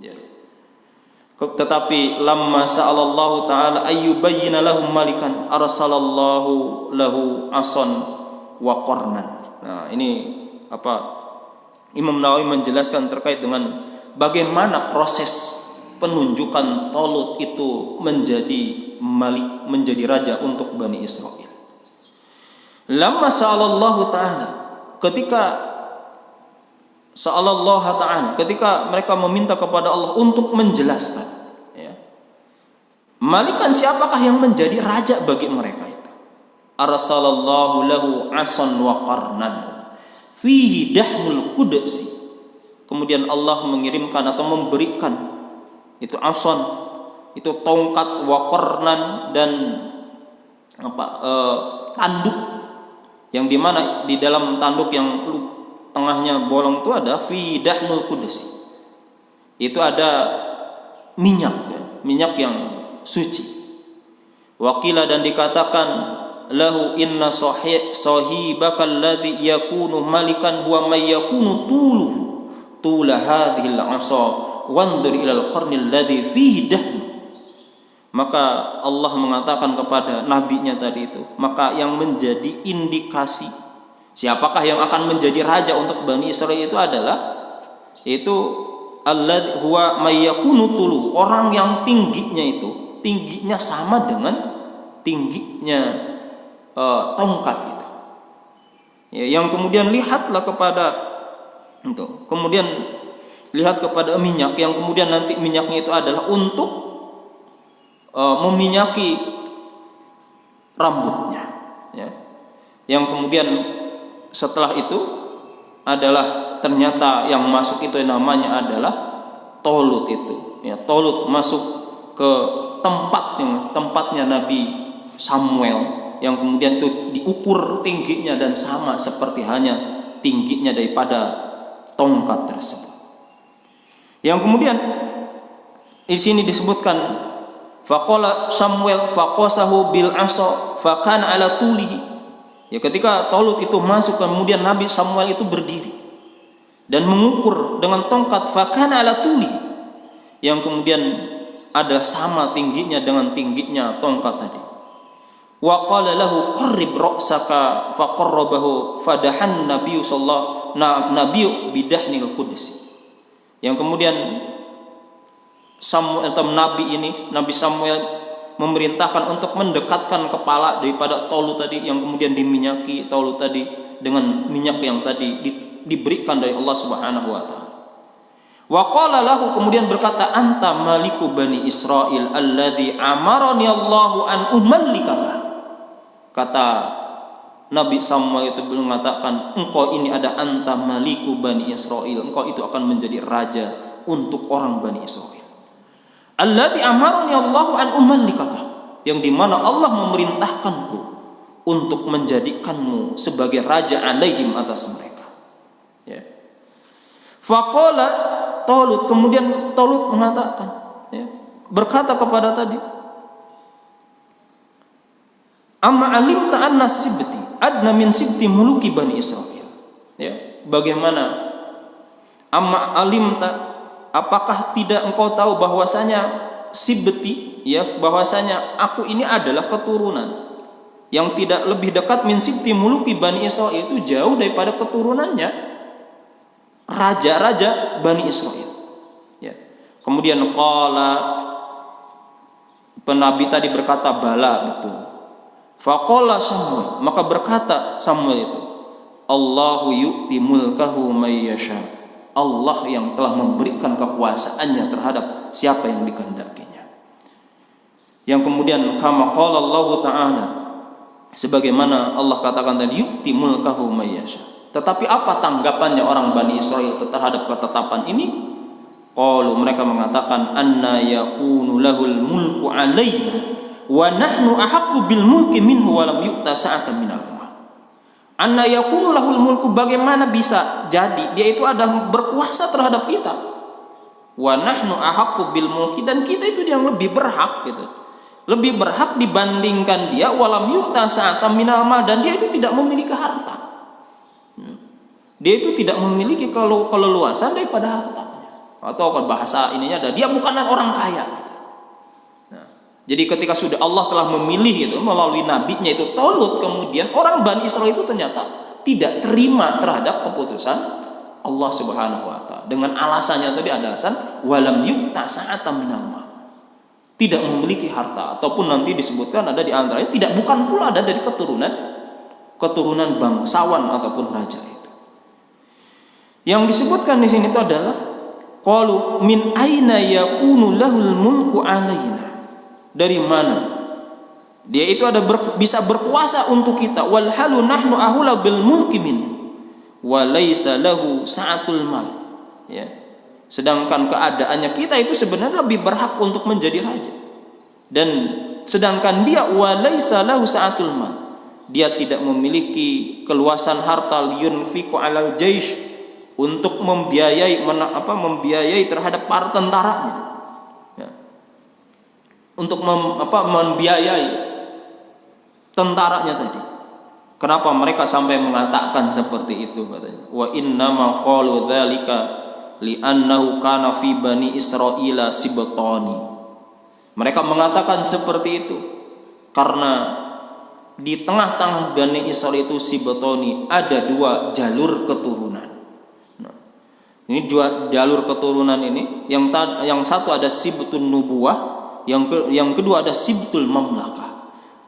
Ya. Tetapi lamma sa'alallahu ta'ala ayyubayyina lahum malikan arsalallahu lahu asan wa qarnan. Nah, ini Imam Nawawi menjelaskan terkait dengan bagaimana proses penunjukan Talut itu menjadi malik, menjadi raja untuk Bani Israel. Lamma sa'alallahu ta'ala, ketika mereka meminta kepada Allah untuk menjelaskan, ya, malikan siapakah yang menjadi raja bagi mereka itu. Arsalallahu lahu asan wa qarnan fihi dahnul qudsi. Kemudian Allah mengirimkan atau memberikan itu asan, itu tongkat, wa qarnan, dan tanduk, yang dimana di dalam tanduk yang tengahnya bolong itu ada fi dahnul qudsi, itu ada minyak, ya, minyak yang suci. Waqila, dan dikatakan lahu inna sahibaka alladhi yakunu malikan huwa may yakunu tula hadhil asa wandur ilal qarni alladhi fihi dahn. Maka Allah mengatakan kepada nabinya tadi itu, maka yang menjadi indikasi siapakah yang akan menjadi raja untuk Bani Israel itu adalah alladhi huwa may yakunu tulu, orang yang tingginya sama dengan tingginya tongkat itu, ya, yang kemudian lihatlah kepada itu, kemudian lihat kepada minyak, yang kemudian nanti minyaknya itu adalah untuk meminyaki rambutnya, ya, yang kemudian setelah itu adalah ternyata yang masuk itu namanya adalah Talut itu, ya, Talut masuk ke tempatnya Nabi Samuel, yang kemudian itu diukur tingginya dan sama seperti hanya tingginya daripada tongkat tersebut. Yang kemudian di sini disebutkan faqala Samuel faqasahu bil asa fakana ala tulihi. Ya, ketika Talut itu masuk, kemudian Nabi Samuel itu berdiri dan mengukur dengan tongkat fakana ala tulihi, yang kemudian adalah sama tingginya dengan tingginya tongkat tadi. Wa qala lahu qarrib ra'saka faqarrabahu fadahan nabiyyu sallallahu nabiyyu bidahnil qudsi. Yang kemudian Nabi Samuel memerintahkan untuk mendekatkan kepala daripada Talut tadi, yang kemudian diminyaki Talut tadi dengan minyak yang tadi diberikan dari Allah Subhanahu wa taala. Wa qala lahu, kemudian berkata, anta maliku Bani Israil alladzi amarani Allahu an umallikaka. Kata Nabi Samuel itu mengatakan, engkau ini ada anta maliku Bani Israil, engkau itu akan menjadi raja untuk orang Bani Israil. Alladzi amarani Allahu an umallikaka, yang dimana Allah memerintahkanku untuk menjadikanmu sebagai raja alaihim, atas mereka. Ya. Faqala Talut, kemudian Talut mengatakan, ya, berkata kepada tadi, amma alimta anna sibti adna min sibti muluki Bani Israil. Ya, bagaimana amma alimta, apakah tidak engkau tahu bahwasanya sibti, ya, bahwasanya aku ini adalah keturunan yang tidak lebih dekat min sibti muluki Bani Israil, itu jauh daripada keturunannya raja-raja Bani Israil. Ya. Kemudian qala, penabi tadi berkata, bala, betul. Faqala Samuel, maka berkata Samuel itu, Allahu yu'ti mulkahu may yasha, Allah yang telah memberikan kekuasaannya terhadap siapa yang dikehendakinya. Yang kemudian kama qala Allah Ta'ala, sebagaimana Allah katakan tadi, yu'ti mulkahu may yasha. Tetapi apa tanggapannya orang Bani Israil terhadap ketetapan ini? Qalu, mereka mengatakan, anna yakunu lahul mulku alaina wa nahnu ahaqqu bil mulki minhu wa lam yu'ta sa'atan minal mal. Anna yakunu lahul mulku, bagaimana bisa jadi dia itu ada berkuasa terhadap kita? Wa nahnu ahaqqu bil mulki, dan kita itu yang lebih berhak gitu. Lebih berhak dibandingkan dia, wa lam yu'ta sa'atan minal mal, dan dia itu tidak memiliki harta. Dia itu tidak memiliki keleluasan daripada hartanya. atau bahasa ininya ada dia bukanlah orang kaya. Nah, jadi ketika sudah Allah telah memilih itu melalui nabinya itu Tolut, kemudian orang Bani Israel itu ternyata tidak terima terhadap keputusan Allah Subhanahu wa taala dengan alasannya tadi ada alasan walam yu'ta sa'atan minal mal. Tidak memiliki harta ataupun nanti disebutkan ada di antaranya bukan pula ada dari keturunan bangsawan ataupun raja itu. Yang disebutkan di sini itu adalah qalu min aina yakunu lahul mulku alaina. Dari mana dia itu bisa berkuasa untuk kita wal halu nahnu ahula bil mulki min wa laisa lahu sa'atul mal. Ya. Sedangkan keadaannya kita itu sebenarnya lebih berhak untuk menjadi raja. Dan sedangkan dia wa laisa lahu sa'atul mal. Dia tidak memiliki keluasan harta liyunfiqu 'alal jaish untuk membiayai terhadap para tentaranya. Ya. Untuk membiayai tentaranya tadi. Kenapa mereka sampai mengatakan seperti itu katanya? Wa innama qalu dzalika li'annahu kana fi bani Israila sibtani. Mereka mengatakan seperti itu karena di tengah-tengah Bani Israel itu sibtani ada dua jalur keturunan. Nah, ini dua jalur keturunan ini yang satu ada sibtun nubuwah, yang kedua ada sibtul mamlakah.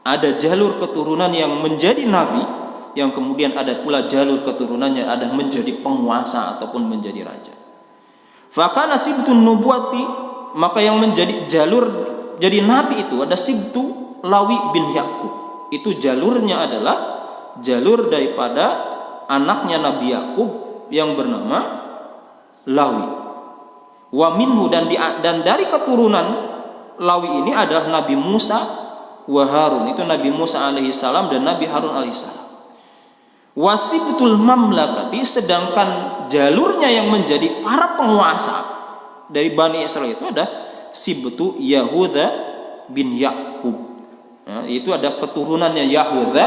Ada jalur keturunan yang menjadi nabi, yang kemudian ada pula jalur keturunannya ada menjadi penguasa ataupun menjadi raja. Fakana sibtun nubuwati, maka yang menjadi jalur jadi nabi itu ada sibtu Lawi bin Yakub. Itu jalurnya adalah jalur daripada anaknya Nabi Yakub yang bernama Lawi. Wa minhu dan dari keturunan Lawi ini adalah Nabi Musa wa Harun. Itu Nabi Musa alaihissalam dan Nabi Harun alaihissalam. Wasibtul mamlakati, sedangkan jalurnya yang menjadi para penguasa dari Bani Israel itu ada sibtu Yahuda bin Yakub. Nah, itu ada keturunannya Yahuda,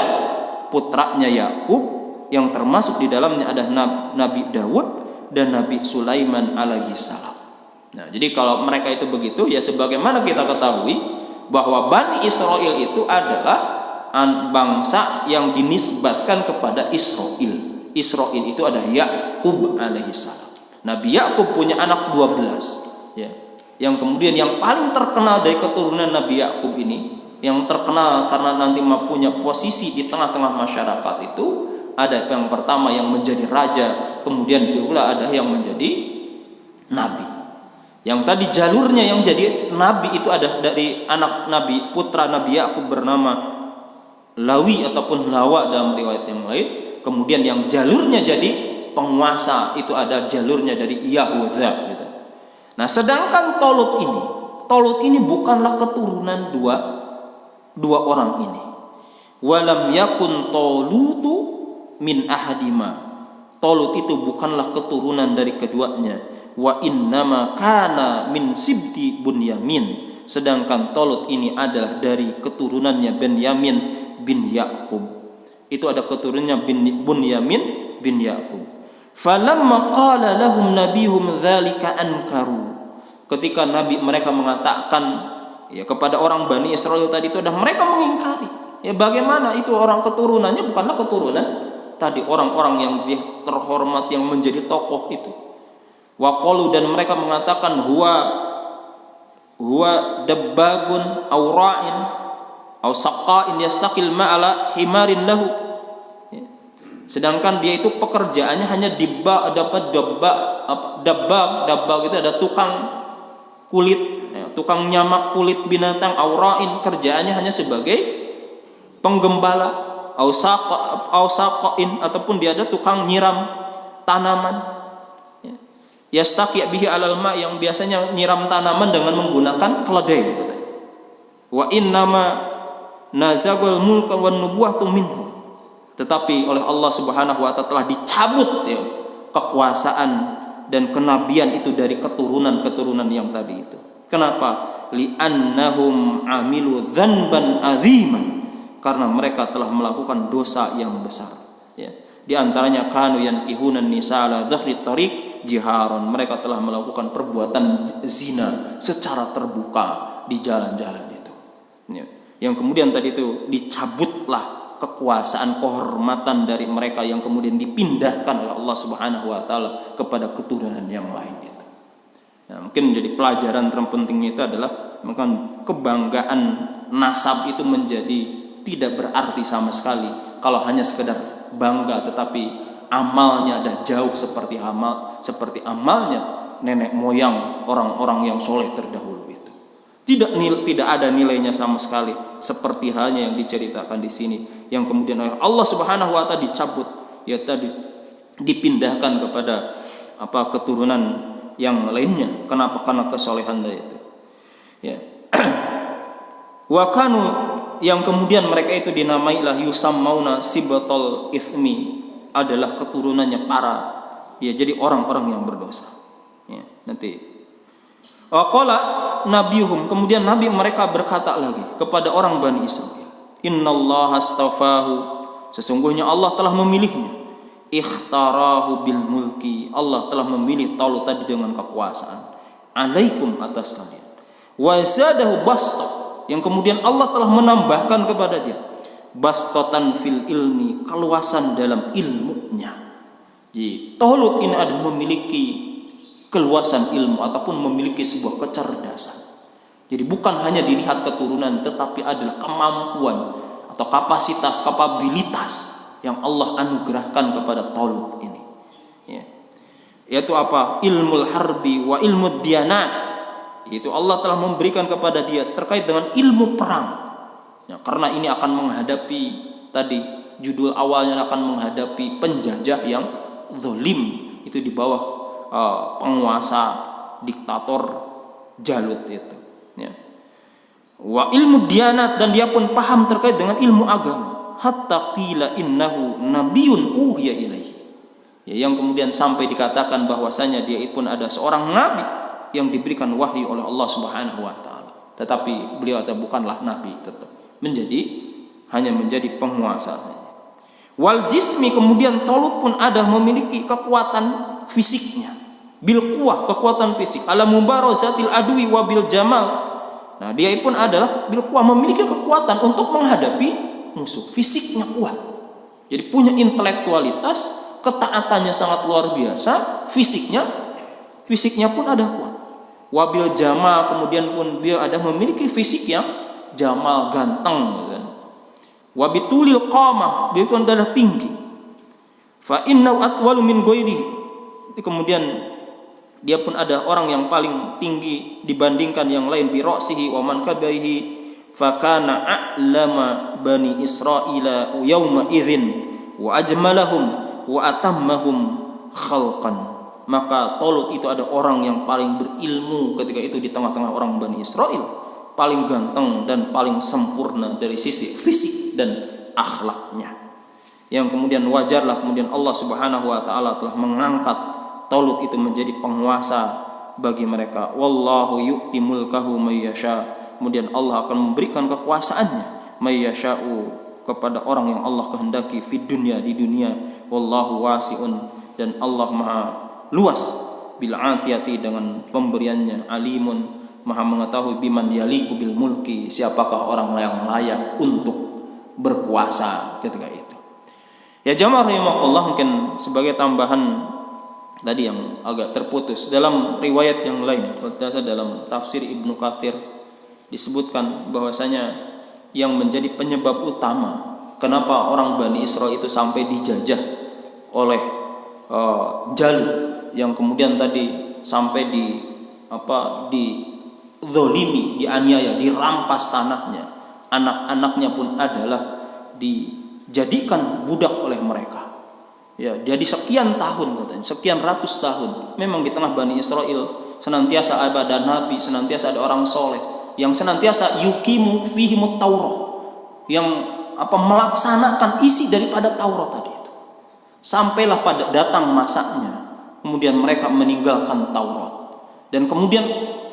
putranya Yakub, yang termasuk di dalamnya ada Nabi Daud dan Nabi Sulaiman alaihissalam. Nah, jadi kalau mereka itu begitu, ya sebagaimana kita ketahui bahwa Bani Israel itu adalah bangsa yang dinisbatkan kepada Israel. Israel itu ada Yakub alaihissalam. Nabi Yakub punya anak 12, ya. Yang kemudian yang paling terkenal dari keturunan Nabi Yakub ini, yang terkenal karena nanti punya posisi di tengah-tengah masyarakat itu, ada yang pertama yang menjadi raja, kemudian juga ada yang menjadi nabi. Yang tadi jalurnya yang jadi nabi itu ada dari anak Nabi, putra Nabi Yakub bernama Lawi ataupun Lawa dalam riwayat yang lain. Kemudian yang jalurnya jadi penguasa itu ada jalurnya dari Yahuda gitu. Nah, sedangkan Tolut ini bukanlah keturunan dua orang ini. Walam yakun Tolutu min ahadima. Tolut itu bukanlah keturunan dari keduanya. Wa innama kana min sibti Bunyamin. Sedangkan Tolut ini adalah dari keturunannya Benyamin bin Yakub. Itu ada keturunannya Bunyamin bin Yakub. Falamma qala lahum nabihum dzalika ankaru. Ketika nabi mereka mengatakan ya kepada orang Bani Israel tadi itu, mereka mengingkari. Ya bagaimana itu orang keturunannya bukanlah keturunan tadi orang-orang yang terhormat yang menjadi tokoh itu. Wa qalu, dan mereka mengatakan huwa dabbabun aw ra'in aw saqqa'in yastaqil ma'ala himarin lahu. Ya. Sedangkan dia itu pekerjaannya hanya dapat dabbag itu ada tukang kulit, ya, tukang nyamak kulit binatang. Aura'in, kerjaannya hanya sebagai penggembala. Ausaqain, ataupun dia ada tukang nyiram tanaman. Yastaqi bihi alal ma, yang biasanya nyiram tanaman dengan menggunakan keledai. Wa innama nazagul mulka wan nubuwatu minhu. Tetapi oleh Allah Subhanahu wa taala telah dicabut ya, kekuasaan dan kenabian itu dari keturunan yang tadi itu. Kenapa? Li'annahum amilu dzanban aziman, karena mereka telah melakukan dosa yang besar. Ya. Di antaranya kanu yankihuna nisa ala dhahri tariq jiharon, mereka telah melakukan perbuatan zina secara terbuka di jalan-jalan itu. Ya. Yang kemudian tadi itu dicabutlah kekuasaan, kehormatan dari mereka, yang kemudian dipindahkan oleh Allah Subhanahu wa taala kepada keturunan yang lain itu. Nah, mungkin menjadi pelajaran terpenting itu adalah mungkin kebanggaan nasab itu menjadi tidak berarti sama sekali kalau hanya sekedar bangga, tetapi amalnya ada jauh seperti amalnya nenek moyang orang-orang yang soleh terdahulu itu. Tidak ada nilainya sama sekali, seperti halnya yang diceritakan di sini, yang kemudian Allah Subhanahu wa taala dicabut, ya tadi dipindahkan kepada keturunan yang lainnya. Kenapa? Karena kesolehan itu. Ya. Wa kanu, yang kemudian mereka itu dinamailah yusammauna sibatul ithmi, adalah keturunannya para, ya, jadi orang-orang yang berdosa. Ya, nanti waqala nabiyuhum, kemudian nabi mereka berkata lagi kepada orang Bani Israil, innallaha astafahu, sesungguhnya Allah telah memilihnya, ikhtarahu bil mulki, Allah telah memilih Talut tadi dengan kekuasaan, alaikum, atas kalian, wa zadahu basta, yang kemudian Allah telah menambahkan kepada dia bastatan fil ilmi, keluasan dalam ilmunya. Jadi Talut ini ada memiliki keluasan ilmu ataupun memiliki sebuah kecerdasan. Jadi bukan hanya dilihat keturunan, tetapi adalah kemampuan atau kapabilitas yang Allah anugerahkan kepada Talut ini. Ya. Yaitu apa? Ilmul harbi wa ilmu diyanat. Itu Allah telah memberikan kepada dia terkait dengan ilmu perang. Ya, karena ini akan menghadapi, tadi judul awalnya akan menghadapi penjajah yang zalim, itu di bawah penguasa diktator Jalut itu. Ya. Wa ilmu diyanat, dan dia pun paham terkait dengan ilmu agama. Hatta qila innahu nabiyyun uhiya ilaihi. Ya, yang kemudian sampai dikatakan bahwasanya dia pun ada seorang nabi yang diberikan wahyu oleh Allah Subhanahu wa taala. Tetapi beliau bukanlah nabi, tetap hanya menjadi penguasa. Wal jismi, kemudian Talut pun ada memiliki kekuatan fisiknya, bil quwah, kekuatan fisik, ala mubarazatil adwi wa bil jamal. Nah, dia pun adalah bil quwah, memiliki kekuatan untuk menghadapi musuh, fisiknya kuat. Jadi punya intelektualitas, ketaatannya sangat luar biasa, fisiknya pun ada kuat. Wabil jamal, kemudian pun dia ada memiliki fisik yang jamal, ganteng, kan. Wabitulil qamah, dia pun adalah tinggi. Fa innahu atwalu min ghairihi, kemudian dia pun ada orang yang paling tinggi dibandingkan yang lain, bi ra'sihi wa mankabaihi, fa kana a'lama bani Israila yauma idzin wa ajmalahum wa atammahum khalqan. Maka Talut itu ada orang yang paling berilmu ketika itu di tengah-tengah orang Bani Israel, paling ganteng dan paling sempurna dari sisi fisik dan akhlaknya. Yang kemudian wajarlah kemudian Allah Subhanahu wa taala telah mengangkat Talut itu menjadi penguasa bagi mereka. Wallahu yu'ti mulkahu may yasha. Kemudian Allah akan memberikan kekuasaannya may yasha'u kepada orang yang Allah kehendaki di dunia. Wallahu wasi'un, dan Allah Maha luas bil atiyati dengan pemberiannya, alimun, Maha mengetahui biman yaliku bil mulki, siapakah orang yang layak untuk berkuasa ketika itu. Ya jamaah rahimakumullah, mungkin sebagai tambahan tadi yang agak terputus dalam riwayat yang lain, dalam tafsir Ibnu Katsir disebutkan bahwasanya yang menjadi penyebab utama kenapa orang Bani Israil itu sampai dijajah oleh Jalut, yang kemudian tadi sampai dizolimi, dianiaya, dirampas tanahnya, anak-anaknya pun adalah dijadikan budak oleh mereka. Ya, jadi sekian tahun katanya, sekian ratus tahun. Memang di tengah Bani Israil senantiasa ada nabi, senantiasa ada orang soleh yang senantiasa yuqimu fihimut Taurah, yang melaksanakan isi daripada Taurat tadi itu. Sampailah pada datang masanya, kemudian mereka meninggalkan Taurat, dan kemudian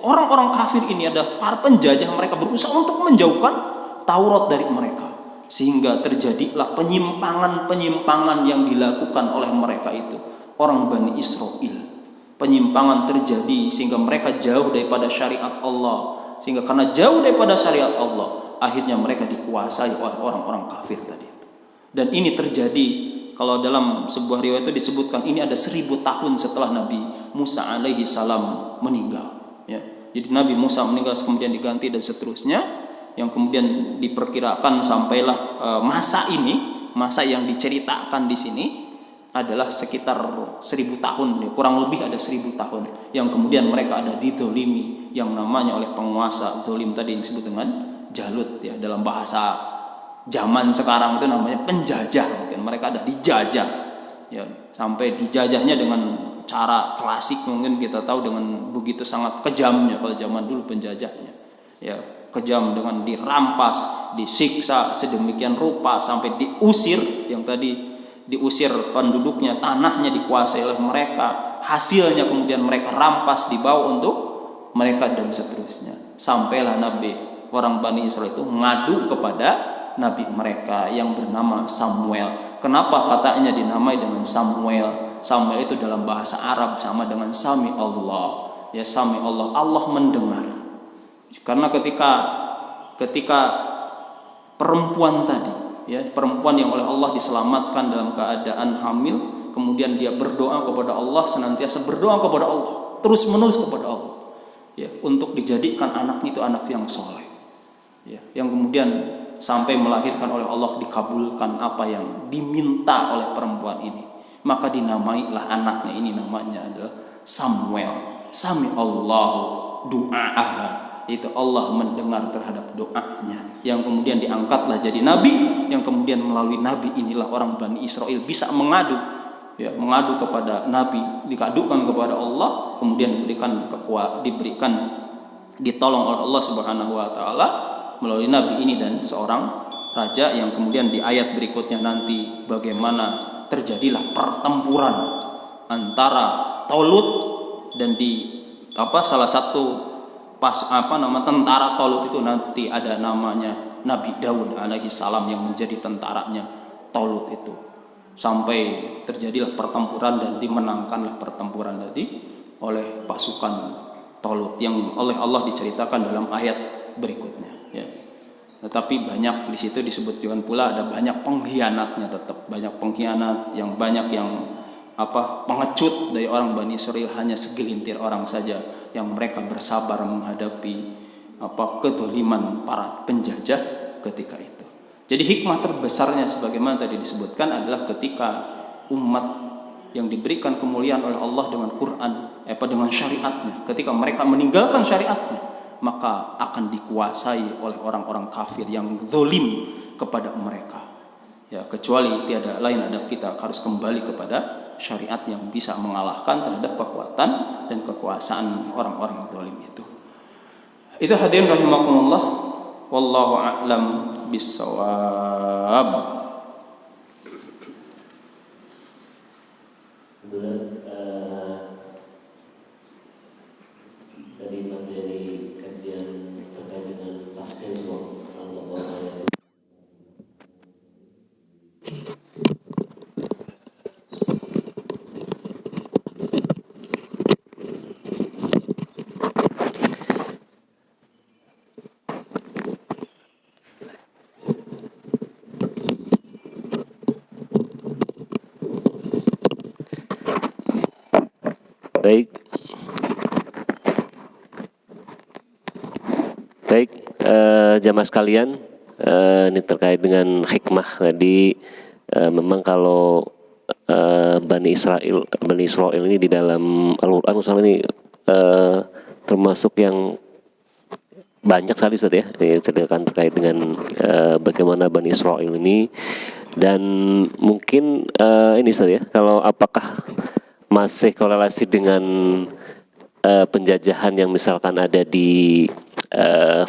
orang-orang kafir ini ada para penjajah, mereka berusaha untuk menjauhkan Taurat dari mereka, sehingga terjadilah penyimpangan yang dilakukan oleh mereka itu orang Bani Israil. penyimpangan terjadi sehingga mereka jauh daripada syariat Allah, sehingga karena jauh daripada syariat Allah akhirnya mereka dikuasai oleh orang-orang kafir tadi itu. Dan ini terjadi, kalau dalam sebuah riwayat itu disebutkan ini ada 1000 tahun setelah Nabi Musa alaihi salam meninggal, ya. Jadi Nabi Musa meninggal kemudian diganti dan seterusnya, yang kemudian diperkirakan sampailah masa yang diceritakan di sini adalah sekitar 1000 tahun, ya, kurang lebih ada 1000 tahun yang kemudian mereka ada didolimi yang namanya oleh penguasa dolim tadi yang disebut dengan Jalut, ya, dalam bahasa zaman sekarang itu namanya penjajah. Mungkin mereka ada dijajah, ya, sampai dijajahnya dengan cara klasik, mungkin kita tahu dengan begitu sangat kejamnya kalau zaman dulu penjajahnya, ya, kejam dengan dirampas, disiksa sedemikian rupa sampai diusir, yang tadi diusir penduduknya, tanahnya dikuasai oleh mereka, hasilnya kemudian mereka rampas dibawa untuk mereka dan seterusnya. Sampailah Nabi orang Bani Israel itu ngadu kepada Nabi mereka yang bernama Samuel. Kenapa katanya dinamai dengan Samuel? Samuel itu dalam bahasa Arab sama dengan Sami Allah, ya, Sami Allah, Allah mendengar. Karena ketika perempuan tadi, ya, perempuan yang oleh Allah diselamatkan dalam keadaan hamil, kemudian dia berdoa kepada Allah, senantiasa berdoa kepada Allah, terus menerus kepada Allah, ya, untuk dijadikan anaknya itu anak yang soleh, ya, yang kemudian sampai melahirkan oleh Allah, dikabulkan apa yang diminta oleh perempuan ini, maka dinamailah anaknya ini namanya adalah Samuel. Sami Allahu du'aaha, itu Allah mendengar terhadap doanya, yang kemudian diangkatlah jadi nabi, yang kemudian melalui nabi inilah orang Bani Israel bisa mengadu, ya, mengadu kepada nabi, dikadukan kepada Allah, kemudian ditolong oleh Allah Subhanahu wa taala melalui nabi ini dan seorang raja, yang kemudian di ayat berikutnya nanti bagaimana terjadilah pertempuran antara Tolut dan salah satu tentara Tolut itu nanti ada namanya Nabi Daud alaihi salam yang menjadi tentaranya Tolut itu, sampai terjadilah pertempuran dan dimenangkanlah pertempuran tadi oleh pasukan Tolut yang oleh Allah diceritakan dalam ayat berikutnya, ya. Tetapi banyak di situ disebut juga pula ada banyak pengkhianatnya, tetap banyak pengkhianat, yang banyak yang pengecut dari orang Bani Israel, hanya segelintir orang saja yang mereka bersabar menghadapi kedoliman para penjajah ketika itu. Jadi hikmah terbesarnya sebagaimana tadi disebutkan adalah ketika umat yang diberikan kemuliaan oleh Allah dengan Quran, dengan syariatnya, ketika mereka meninggalkan syariatnya, maka akan dikuasai oleh orang-orang kafir yang zalim kepada mereka, ya, kecuali tiada lain ada kita harus kembali kepada syariat yang bisa mengalahkan terhadap kekuatan dan kekuasaan orang-orang zalim itu. Itu hadirin rahimakumullah, wallahu a'lam bissawab. Dari materi kajian terkait dengan tafsir Allah ayat. Baik, jamaah sekalian, ini terkait dengan hikmah tadi. Memang kalau Bani Israel ini di dalam Al-Quran misalnya ini termasuk yang banyak sekali, Ustaz, ya, diceritakan terkait dengan bagaimana Bani Israel ini. Dan mungkin ini, Ustaz, ya, kalau apakah masih korelasi dengan penjajahan yang misalkan ada di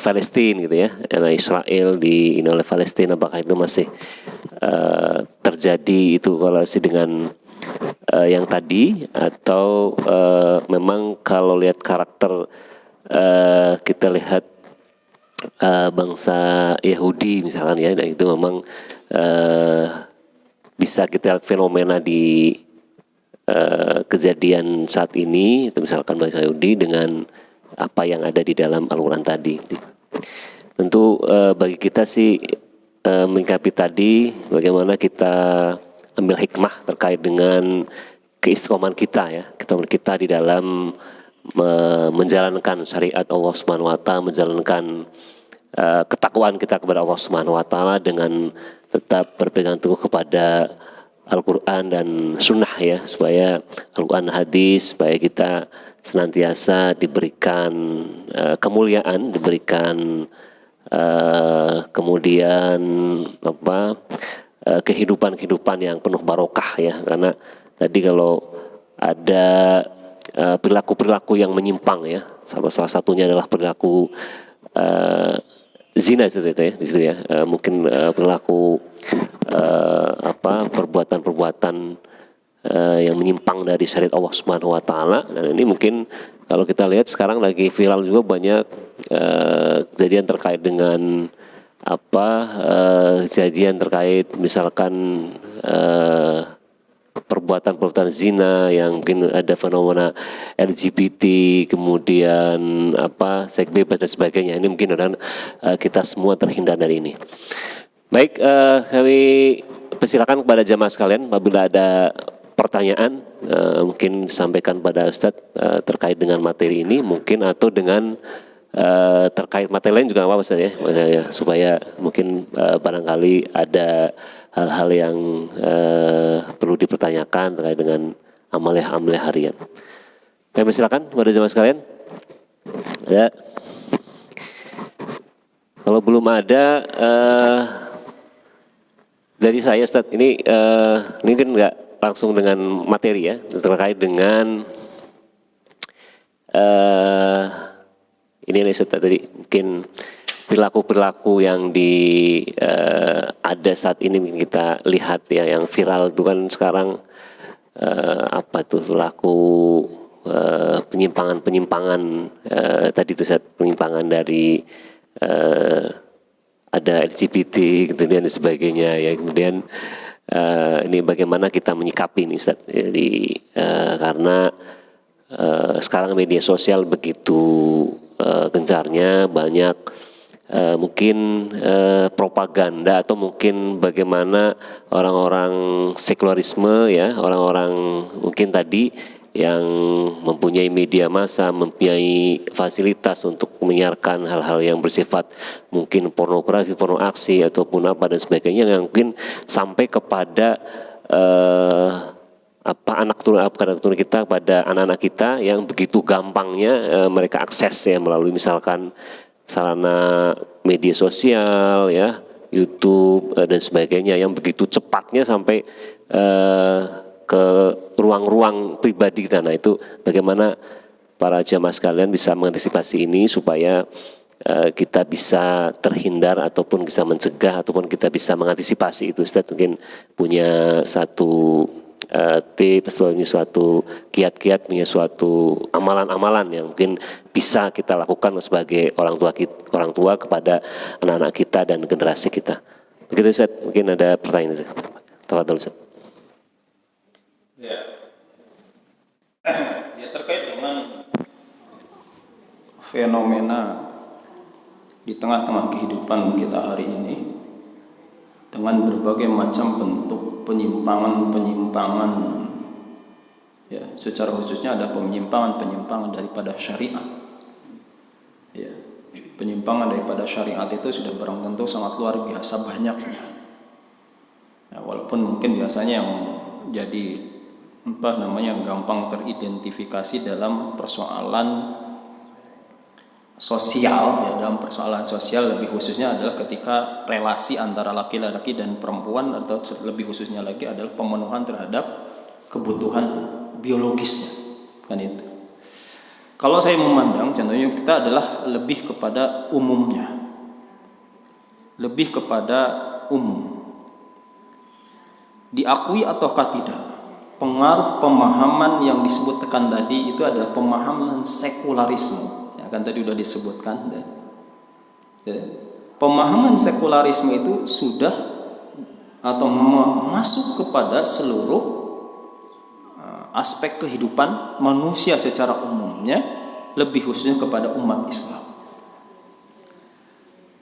Palestina gitu, ya, Israel oleh Palestina, apakah itu masih terjadi itu korelasi dengan yang tadi, atau memang kalau lihat karakter kita lihat bangsa Yahudi misalkan, ya, dan itu memang bisa kita lihat fenomena di kejadian saat ini, misalkan bangsa Yahudi dengan apa yang ada di dalam Al-Quran tadi. Tentu bagi kita sih menyikapi tadi, bagaimana kita ambil hikmah terkait dengan keistiqomahan kita ya, kita di dalam menjalankan syariat Allah Subhanahu wa taala, menjalankan ketakwaan kita kepada Allah Subhanahu wa taala dengan tetap berpegang teguh kepada Al-Quran dan Sunnah ya, supaya Al-Quran hadis, supaya kita senantiasa diberikan kemuliaan, diberikan kemudian kehidupan yang penuh barokah ya. Karena tadi kalau ada perilaku-perilaku yang menyimpang ya, salah satunya adalah perilaku zina itu ya, di situ ya. Mungkin perilaku perbuatan-perbuatan yang menyimpang dari syariat Allah Subhanahu wa taala. Dan ini mungkin kalau kita lihat sekarang lagi viral juga banyak kejadian terkait dengan kejadian terkait misalkan perbuatan-perbuatan zina yang mungkin ada fenomena LGBT, kemudian seks bebas dan sebagainya. Ini mungkin kita semua terhindar dari ini. Baik, kami persilakan kepada jamaah sekalian apabila ada pertanyaan mungkin disampaikan pada Ustadz terkait dengan materi ini mungkin, atau dengan terkait materi lain juga apa Ustadz ya, supaya mungkin barangkali ada hal-hal yang perlu dipertanyakan terkait dengan amalia harian. Kami persilakan kepada jamaah sekalian. Ya. Kalau belum ada dari saya Ustadz, ini kan nggak langsung dengan materi ya, terkait dengan ini Ustadz tadi mungkin perilaku yang ada saat ini mungkin kita lihat ya, yang viral itu kan sekarang perilaku penyimpangan tadi itu Ustadz, penyimpangan dari ada LGBT gitu dan sebagainya ya. Kemudian ini bagaimana kita menyikapi ini Ustadz, jadi karena sekarang media sosial begitu gencarnya, banyak mungkin propaganda atau mungkin bagaimana orang-orang sekularisme ya, orang-orang mungkin tadi yang mempunyai media massa, mempunyai fasilitas untuk menyiarkan hal-hal yang bersifat mungkin pornografi, porno aksi ataupun apa dan sebagainya, yang mungkin sampai kepada anak turun kita, pada anak-anak kita yang begitu gampangnya mereka akses ya melalui misalkan sarana media sosial ya, YouTube dan sebagainya, yang begitu cepatnya sampai ke ruang-ruang pribadi kita. Nah itu bagaimana para jamaah sekalian bisa mengantisipasi ini supaya kita bisa terhindar ataupun bisa mencegah ataupun kita bisa mengantisipasi itu. Ustadz mungkin punya satu tips, punya suatu kiat-kiat, punya suatu amalan-amalan yang mungkin bisa kita lakukan sebagai orang tua kepada anak-anak kita dan generasi kita. Begitu Ustadz, mungkin ada pertanyaan itu. Tafadhol Ustadz. Ya terkait dengan fenomena di tengah-tengah kehidupan kita hari ini dengan berbagai macam bentuk penyimpangan ya, secara khususnya ada penyimpangan daripada syariat ya. Penyimpangan daripada syariat itu sudah barang tentu sangat luar biasa banyaknya ya, walaupun mungkin biasanya yang jadi yang gampang teridentifikasi dalam persoalan sosial ya, dalam persoalan sosial lebih khususnya adalah ketika relasi antara laki-laki dan perempuan, atau lebih khususnya lagi adalah pemenuhan terhadap kebutuhan biologisnya kan itu. Kalau saya memandang contohnya kita adalah lebih kepada umumnya, diakui ataukah tidak, pengaruh pemahaman yang disebutkan tadi itu adalah pemahaman sekularisme ya, kan tadi sudah disebutkan ya. Pemahaman sekularisme itu sudah atau masuk kepada seluruh aspek kehidupan manusia secara umumnya, lebih khususnya kepada umat Islam.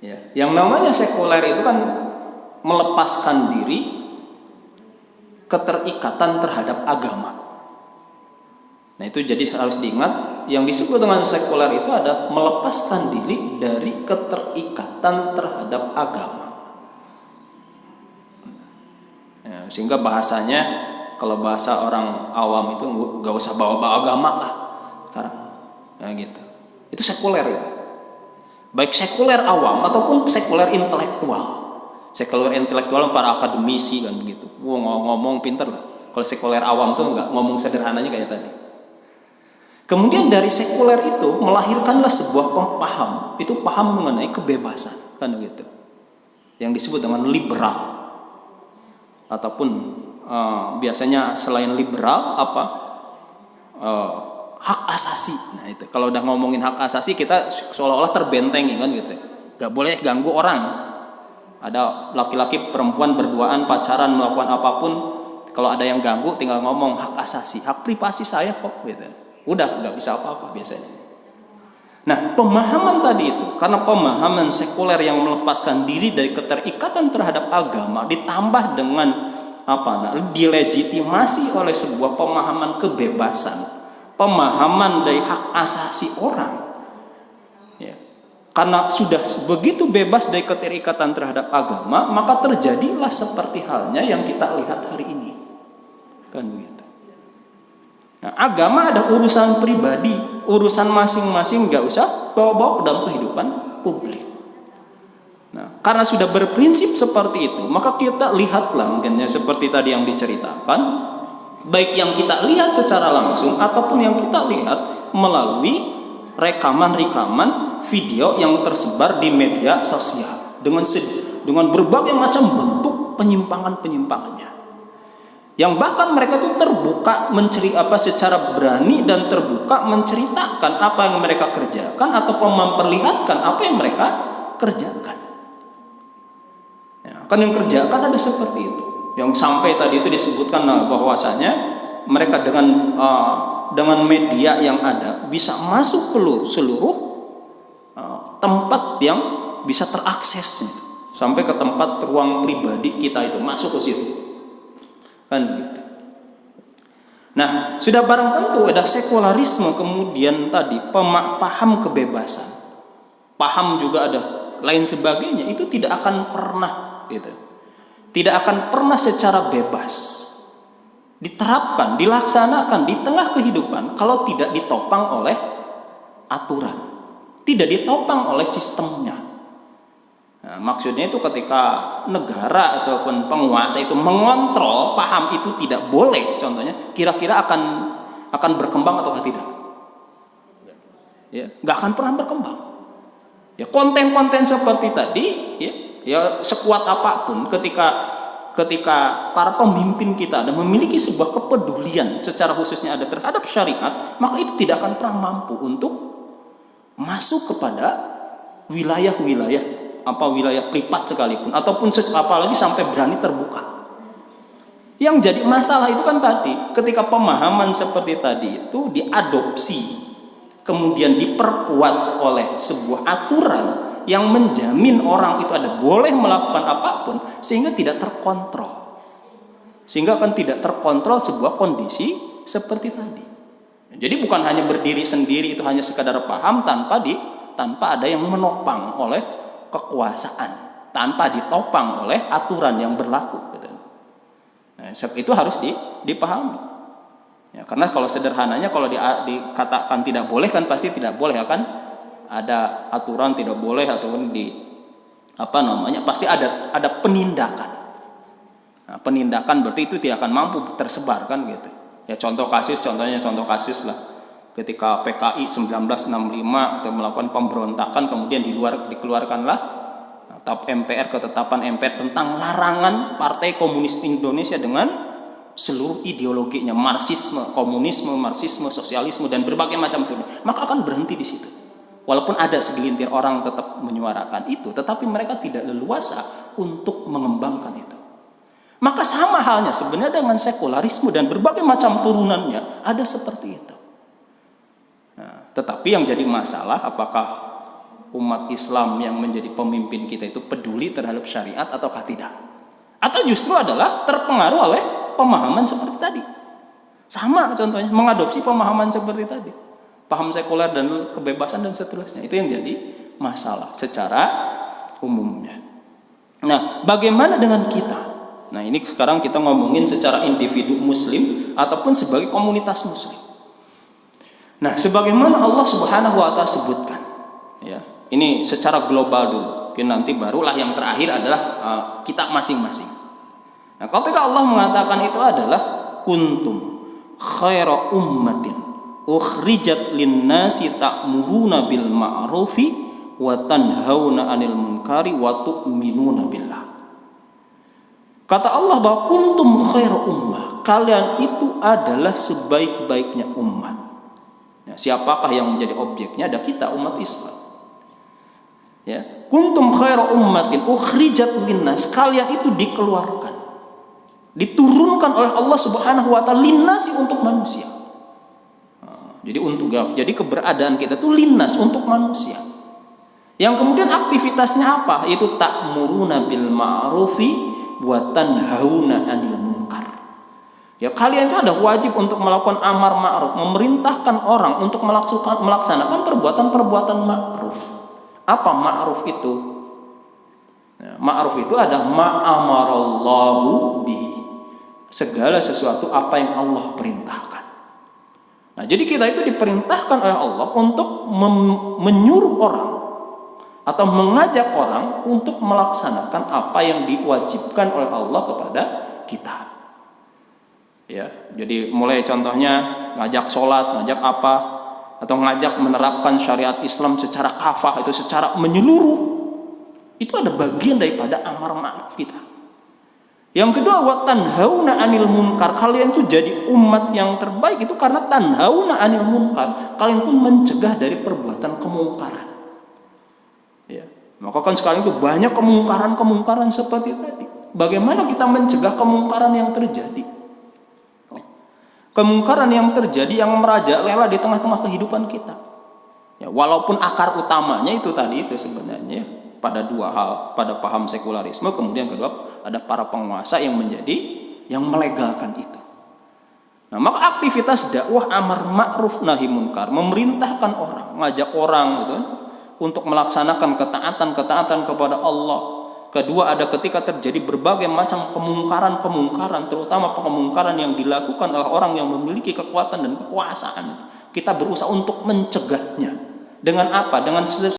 Ya, yang namanya sekuler itu kan melepaskan diri keterikatan terhadap agama. Nah itu jadi harus diingat, yang disebut dengan sekuler itu adalah melepaskan diri dari keterikatan terhadap agama. Ya, sehingga bahasanya, kalau bahasa orang awam itu gak usah bawa-bawa agama lah sekarang. Ya gitu. Itu sekuler itu. Baik sekuler awam ataupun sekuler intelektual. Sekuler intelektual para akademisi kan begitu. Ngomong pinter lah. Kalau sekuler awam tuh nggak ngomong sederhananya kayak tadi. Kemudian dari sekuler itu melahirkanlah sebuah paham. Itu paham mengenai kebebasan kan begitu. Yang disebut dengan liberal. Ataupun biasanya selain liberal hak asasi. Nah itu kalau udah ngomongin hak asasi kita seolah-olah terbentengi kan gitu. Gak boleh ganggu orang. Ada laki-laki perempuan berduaan pacaran melakukan apapun, kalau ada yang ganggu tinggal ngomong hak asasi, hak privasi saya kok gitu. Udah nggak bisa apa-apa biasanya. Nah pemahaman tadi itu karena pemahaman sekuler yang melepaskan diri dari keterikatan terhadap agama ditambah dengan dilegitimasi oleh sebuah pemahaman kebebasan, pemahaman dari hak asasi orang. Ya. Karena sudah begitu bebas dari keterikatan terhadap agama, maka terjadilah seperti halnya yang kita lihat hari ini. Kan begitu. Nah, agama ada urusan pribadi, urusan masing-masing, nggak usah bawa-bawa ke dalam kehidupan publik. Nah, karena sudah berprinsip seperti itu, maka kita lihatlah mungkinnya seperti tadi yang diceritakan, baik yang kita lihat secara langsung ataupun yang kita lihat melalui rekaman-rekaman video yang tersebar di media sosial dengan berbagai macam bentuk penyimpangan-penyimpangannya. Yang bahkan mereka itu terbuka secara berani dan terbuka menceritakan apa yang mereka kerjakan ataupun memperlihatkan apa yang mereka kerjakan. Ya, kan yang kerjakan ada seperti itu. Yang sampai tadi itu disebutkan bahwasanya mereka dengan media yang ada bisa masuk ke seluruh tempat yang bisa terakses sampai ke tempat ruang pribadi kita itu masuk ke situ kan gitu. Nah sudah barang tentu ada sekularisme, kemudian tadi paham kebebasan, paham juga ada lain sebagainya, itu tidak akan pernah gitu, tidak akan pernah secara bebas diterapkan, dilaksanakan di tengah kehidupan kalau tidak ditopang oleh aturan, tidak ditopang oleh sistemnya. Nah, maksudnya itu ketika negara ataupun penguasa itu mengontrol paham itu tidak boleh, contohnya kira-kira akan berkembang atau tidak? Ya, nggak akan pernah berkembang. Ya konten-konten seperti tadi, ya sekuat apapun ketika para pemimpin kita ada memiliki sebuah kepedulian secara khususnya ada terhadap syariat, maka itu tidak akan pernah mampu untuk masuk kepada wilayah-wilayah wilayah privat sekalipun ataupun apalagi sampai berani terbuka. Yang jadi masalah itu kan tadi ketika pemahaman seperti tadi itu diadopsi kemudian diperkuat oleh sebuah aturan yang menjamin orang itu ada boleh melakukan apapun sehingga tidak terkontrol. Sehingga akan tidak terkontrol sebuah kondisi seperti tadi. Jadi bukan hanya berdiri sendiri itu hanya sekadar paham tanpa ada yang menopang oleh kekuasaan, tanpa ditopang oleh aturan yang berlaku. Nah, itu harus dipahami. Ya, karena kalau sederhananya kalau dikatakan tidak boleh kan pasti tidak boleh kan. Ada aturan tidak boleh ataupun pasti ada penindakan. Nah, penindakan berarti itu tidak akan mampu tersebar kan gitu. Ya contoh kasus lah. Ketika PKI 1965 atau melakukan pemberontakan kemudian dikeluarkanlah ketetapan MPR tentang larangan Partai Komunis Indonesia dengan seluruh ideologinya, marxisme, komunisme, marxisme, sosialisme dan berbagai macam itu. Maka akan berhenti di situ. Walaupun ada segelintir orang tetap menyuarakan itu, tetapi mereka tidak leluasa untuk mengembangkan itu. Maka sama halnya sebenarnya dengan sekularisme dan berbagai macam turunannya ada seperti itu. Nah, tetapi yang jadi masalah apakah umat Islam yang menjadi pemimpin kita itu peduli terhadap syariat ataukah tidak? Atau justru adalah terpengaruh oleh pemahaman seperti tadi. Sama contohnya, mengadopsi pemahaman seperti tadi. Paham sekuler dan kebebasan dan seterusnya. Itu yang jadi masalah secara umumnya. Nah, bagaimana dengan kita? Nah, ini sekarang kita ngomongin secara individu muslim ataupun sebagai komunitas muslim. Nah, sebagaimana Allah Subhanahu wa taala sebutkan, ya. Ini secara global dulu. Mungkin nanti barulah yang terakhir adalah kita masing-masing. Nah, ketika Allah mengatakan itu adalah kuntum khaira ummatin ukhrijat lin-nasi ta'muruna bil ma'rufi wa tanhauna 'anil munkari wa tu'minuna billah. Kata Allah bahwa kuntum khairu ummah, kalian itu adalah sebaik-baiknya umat. Nah, siapakah yang menjadi objeknya? Ada kita, umat Islam. Ya, kuntum khairu ummatin ukhrijat linnas, kalian itu dikeluarkan, diturunkan oleh Allah Subhanahu wa taala linnasi, untuk manusia. Jadi keberadaan kita itu linnas, untuk manusia. Yang kemudian aktivitasnya apa? Itu ta'muruna bil ma'rufi wa tanhauna 'anil munkar. Ya, kalian itu ada wajib untuk melakukan amar ma'ruf, memerintahkan orang untuk melaksanakan perbuatan-perbuatan ma'ruf. Apa ma'ruf itu? Ya, ma'ruf itu ada ma'amarallahu bihi, segala sesuatu apa yang Allah perintahkan. Nah, jadi kita itu diperintahkan oleh Allah untuk menyuruh orang atau mengajak orang untuk melaksanakan apa yang diwajibkan oleh Allah kepada kita. Ya, jadi mulai contohnya ngajak sholat, ngajak apa, atau ngajak menerapkan syariat Islam secara kafah, itu secara menyeluruh. Itu ada bagian daripada amar ma'ruf kita. Yang kedua, wa tanhauna 'anil munkar, kalian itu jadi umat yang terbaik itu karena tanhauna 'anil munkar, kalian pun mencegah dari perbuatan kemungkaran. Ya, maka kan sekarang itu banyak kemungkaran seperti tadi. Bagaimana kita mencegah kemungkaran yang terjadi? Kemungkaran yang terjadi yang merajalela di tengah-tengah kehidupan kita. Ya, walaupun akar utamanya itu tadi itu sebenarnya pada dua hal, pada paham sekularisme, kemudian kedua ada para penguasa yang melegalkan itu. Nah, maka aktivitas dakwah amar ma'ruf nahi munkar, memerintahkan orang, ngajak orang gitu, untuk melaksanakan ketaatan kepada Allah. Kedua, ada ketika terjadi berbagai macam kemungkaran, terutama kemungkaran yang dilakukan oleh orang yang memiliki kekuatan dan kekuasaan. Kita berusaha untuk mencegahnya. Dengan apa? Dengan